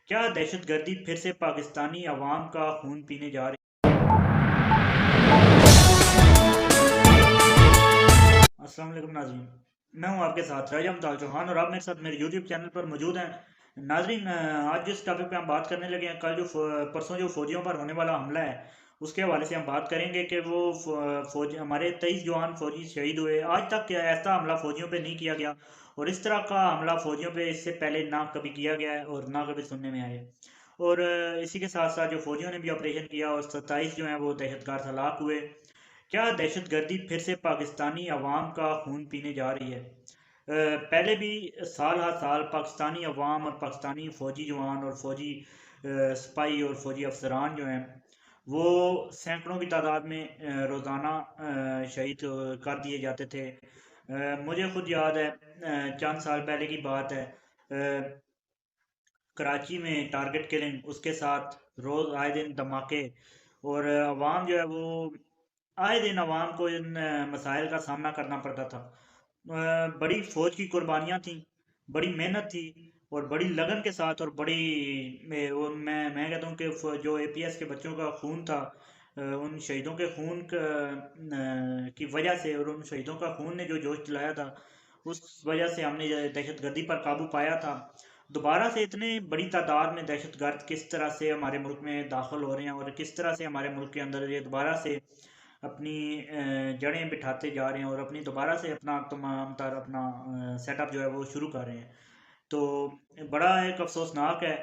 क्या दहशतगर्दी फिर से पाकिस्तानी अवाम का खून पीने जा रही? अस्सलाम वालेकुम नाज़रीन, मैं हूं आपके साथ राजा अमताल चौहान और आप मेरे साथ मेरे यूट्यूब चैनल पर मौजूद हैं। नाज़रीन, आज जिस टॉपिक पे हम बात करने लगे हैं, कल जो परसों जो फौजियों पर होने वाला हमला है उसके हवाले से हम बात करेंगे कि वो फौज हमारे 23 जवान फौजी शहीद हुए। आज तक क्या ऐसा हमला फौजियों पे नहीं किया गया और इस तरह का हमला फौजियों पे इससे पहले ना कभी किया गया है और ना कभी सुनने में आया है। और इसी के साथ साथ जो फौजियों ने भी ऑपरेशन किया और 27 जो हैं वो दहशतगर्द हलाक हुए। क्या दहशतगर्दी फिर से पाकिस्तानी अवाम का खून पीने जा रही है? पहले भी साल हर साल पाकिस्तानी अवाम और पाकिस्तानी फ़ौजी जवान और फ़ौजी सिपाही और फ़ौजी अफसरान जो हैं वो सैकड़ों की तादाद में रोज़ाना शहीद कर दिए जाते थे। मुझे खुद याद है, चंद साल पहले की बात है। कराची में टारगेट किलिंग, उसके साथ रोज़ आए दिन धमाके और अवाम जो है वो आए दिन अवाम को इन मसाइल का सामना करना पड़ता था। बड़ी फौज की कुर्बानियाँ थी, बड़ी मेहनत थी और बड़ी लगन के साथ और बड़ी मैं कहता हूँ कि जो एपीएस के बच्चों का खून था, उन शहीदों के खून की वजह से और उन शहीदों का खून ने जो जोश दिलाया था उस वजह से हमने दहशतगर्दी पर काबू पाया था। दोबारा से इतनी बड़ी तादाद में दहशतगर्द किस तरह से हमारे मुल्क में दाखिल हो रहे हैं और किस तरह से हमारे मुल्क के अंदर ये दोबारा से अपनी जड़ें बिठाते जा रहे हैं और अपनी दोबारा से अपना तमाम तर अपना सेटअप जो है वो शुरू कर रहे हैं। तो बड़ा एक अफसोसनाक है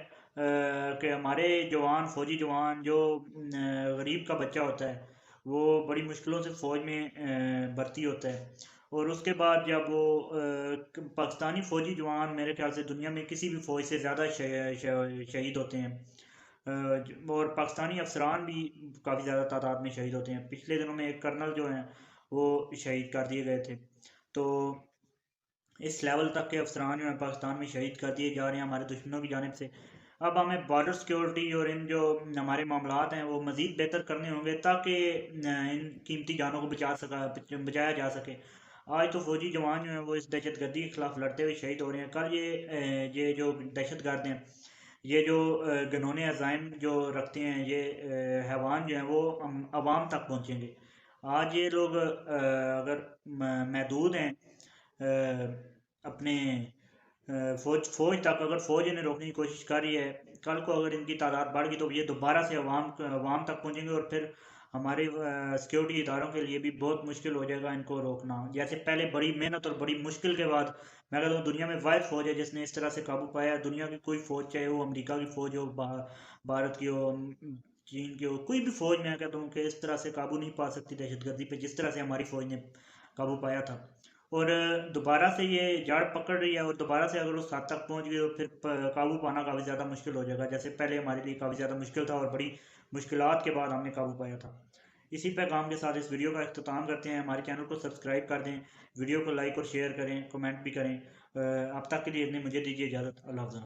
कि हमारे जवान फौजी जवान जो गरीब का बच्चा होता है वो बड़ी मुश्किलों से फ़ौज में भर्ती होता है और उसके बाद जब वो पाकिस्तानी फ़ौजी जवान मेरे ख्याल से दुनिया में किसी भी फ़ौज से ज़्यादा शहीद होते हैं। और पाकिस्तानी अफसरान भी काफ़ी ज़्यादा तादाद में शहीद होते हैं। पिछले दिनों में एक कर्नल जो हैं वो शहीद कर दिए गए थे। तो इस लेवल तक के अफसरान जो हैं पाकिस्तान में शहीद कर दिए जा रहे हैं हमारे दुश्मनों की जानिब से। अब हमें बॉर्डर सिक्योरिटी और इन जो हमारे मामलात हैं वो मज़ीद बेहतर करने होंगे ताकि इन कीमती जानों को बचाया जा सके। आज तो फौजी जवान जो हैं वो इस दहशतगर्दी के खिलाफ लड़ते हुए शहीद हो रहे हैं। कल ये जो दहशतगर्द हैं, ये जो घिनौने अज़ाइम जो रखते हैं, ये हैवान जो हैं वो अवाम तक पहुँचेंगे। आज ये लोग अगर महदूद हैं अपने फौज तक, अगर फौज इन्हें रोकने की कोशिश कर रही है, कल को अगर इनकी तादाद बढ़ गई तो ये दोबारा से अवाम तक पहुंचेंगे और फिर हमारे सिक्योरिटी इदारों के लिए भी बहुत मुश्किल हो जाएगा इनको रोकना। जैसे पहले बड़ी मेहनत और बड़ी मुश्किल के बाद मैं कहता हूँ दुनिया में वाहिद फौज है जिसने इस तरह से काबू पाया है। दुनिया की कोई फौज, चाहे वो अमेरिका की फौज हो, भारत की हो, चीन की हो, कोई भी फौज मैं कहता हूँ कि इस तरह से काबू नहीं पा सकती दहशतगर्दी पे जिस तरह से हमारी फौज ने काबू पाया था। और दोबारा से ये जड़ पकड़ रही है और दोबारा से अगर उस हद तक पहुंच गई तो फिर काबू पाना काफ़ी ज़्यादा मुश्किल हो जाएगा, जैसे पहले हमारे लिए काफ़ी ज़्यादा मुश्किल था और बड़ी मुश्किलात के बाद हमने काबू पाया था। इसी पैगाम के साथ इस वीडियो का अख्ताम करते हैं। हमारे चैनल को सब्सक्राइब कर दें, वीडियो को लाइक और शेयर करें, कमेंट भी करें। अब तक के लिए इतने मुझे दीजिए इजाज़त। अल्लाह हाफ़िज़।